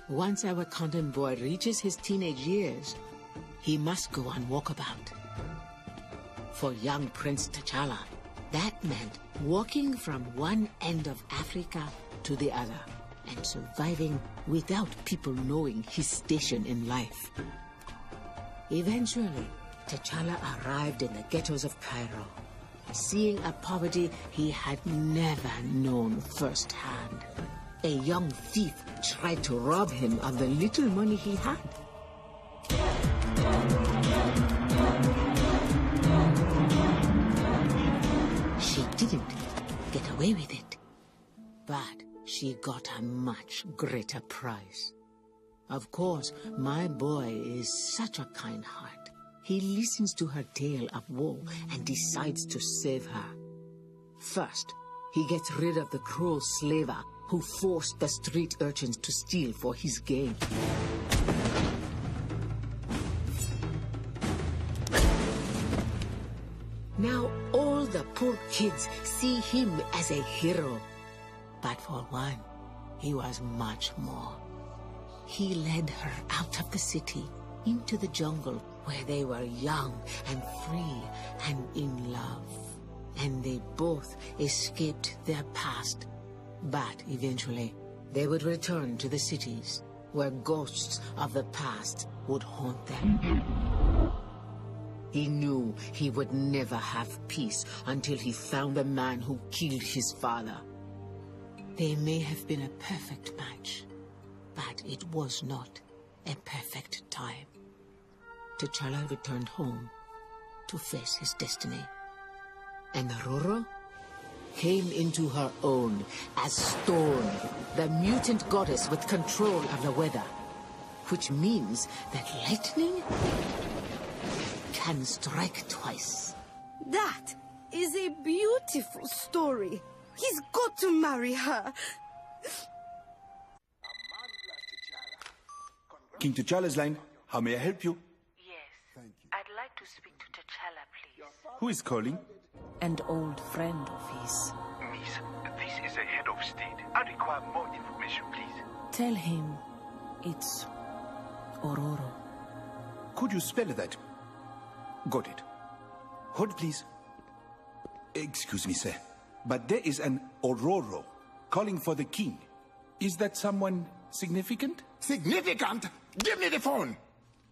Once our Wakandan boy reaches his teenage years, he must go on walkabout. For young Prince T'Challa, that meant walking from one end of Africa to the other and surviving without people knowing his station in life. Eventually, T'Challa arrived in the ghettos of Cairo, seeing a poverty he had never known firsthand. A young thief tried to rob him of the little money he had. She didn't get away with it, but she got a much greater prize. Of course, my boy is such a kind heart. He listens to her tale of woe and decides to save her. First, he gets rid of the cruel slaver who forced the street urchins to steal for his gain. Now all the poor kids see him as a hero. But for one, he was much more. He led her out of the city into the jungle where they were young and free and in love. And they both escaped their past. But eventually, they would return to the cities where ghosts of the past would haunt them. He knew he would never have peace until he found the man who killed his father. They may have been a perfect match, but it was not a perfect time. T'Challa returned home to face his destiny. And Ororo came into her own as Storm, the mutant goddess with control of the weather, which means that lightning can strike twice. That is a beautiful story. He's got to marry her. King T'Challa's line. How may I help you? Yes. I'd like to speak to T'Challa, please. Who is calling? An old friend of his. Miss, this is a head of state. I require more information, please. Tell him it's Ororo. Could you spell that? Got it. Hold, please. Excuse me, sir, but there is an Ororo calling for the king. Is that someone significant? Significant? Give me the phone.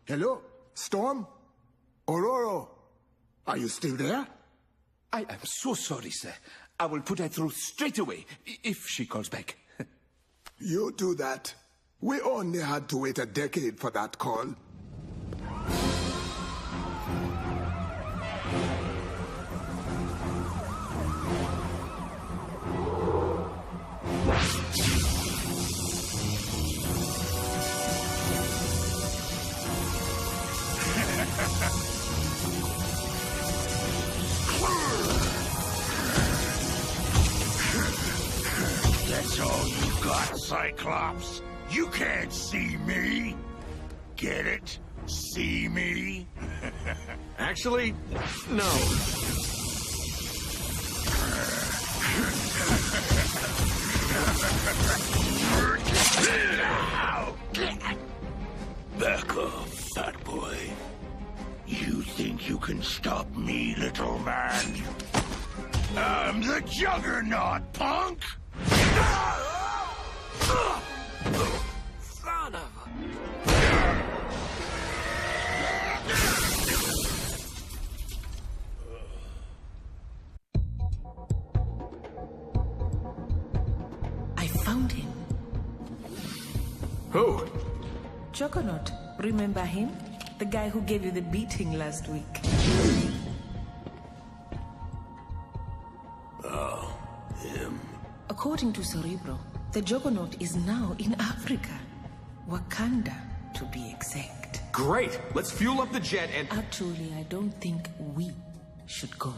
Hello? Storm? Ororo? Are you still there? I am so sorry, sir. I will put her through straight away, if she calls back. You do that. We only had to wait a decade for that call. That's all you got, Cyclops? You can't see me. Get it? See me? Actually, no. Back off, fat boy. You think you can stop me, little man? I'm the Juggernaut, punk! Son of a... I found him. Who? Juggernaut. Remember him? The guy who gave you the beating last week. Oh, him. According to Cerebro, the Juggernaut is now in Africa. Wakanda, to be exact. Great! Let's fuel up the jet and... Actually, I don't think we should go.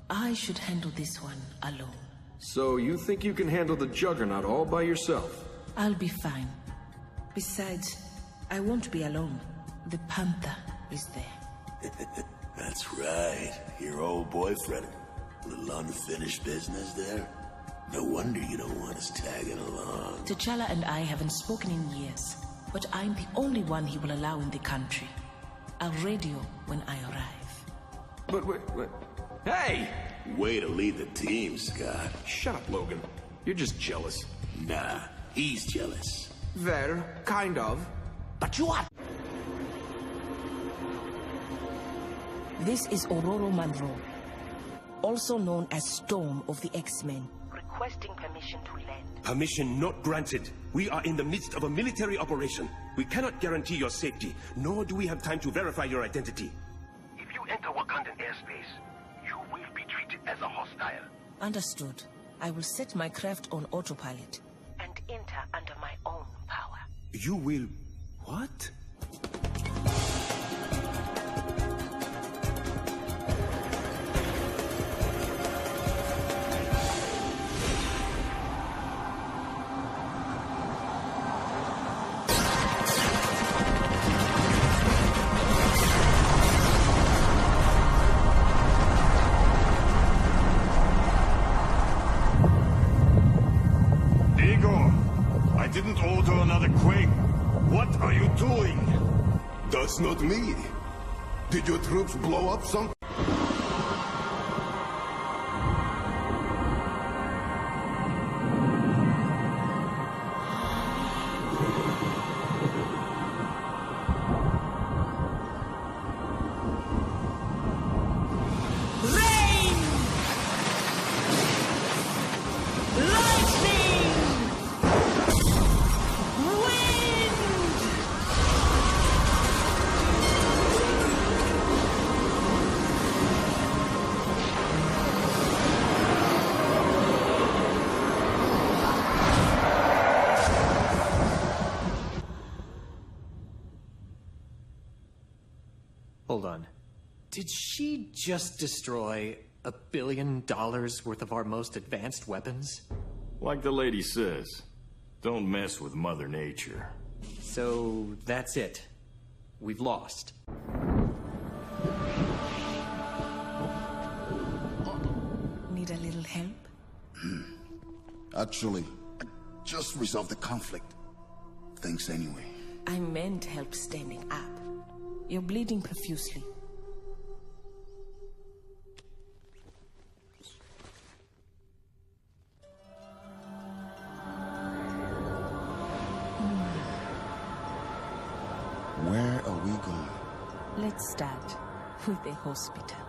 I should handle this one alone. So you think you can handle the Juggernaut all by yourself? I'll be fine. Besides, I won't be alone. The Panther is there. That's right. Your old boyfriend. Little unfinished business there. No wonder you don't want us tagging along. T'Challa and I haven't spoken in years. but I'm the only one he will allow in the country. I'll radio when I arrive. But wait. Hey! Way to lead the team, Scott. Shut up, Logan. You're just jealous. Nah, he's jealous. Well, kind of. But you are. This is Ororo Munroe, also known as Storm of the X-Men. Requesting permission to land. Permission not granted. We are in the midst of a military operation. We cannot guarantee your safety, nor do we have time to verify your identity. If you enter Wakandan airspace, you will be treated as a hostile. Understood. I will set my craft on autopilot. And enter under my own power. You will... what? I didn't order another quake. What are you doing? That's not me. Did your troops blow up something? Hold on. Did she just destroy $1 billion worth of our most advanced weapons? Like the lady says, don't mess with Mother Nature. So that's it. We've lost. Need a little help? Actually, I just resolved the conflict. Thanks anyway. I meant help standing up. You're bleeding profusely. Where are we going? Let's start with the hospital.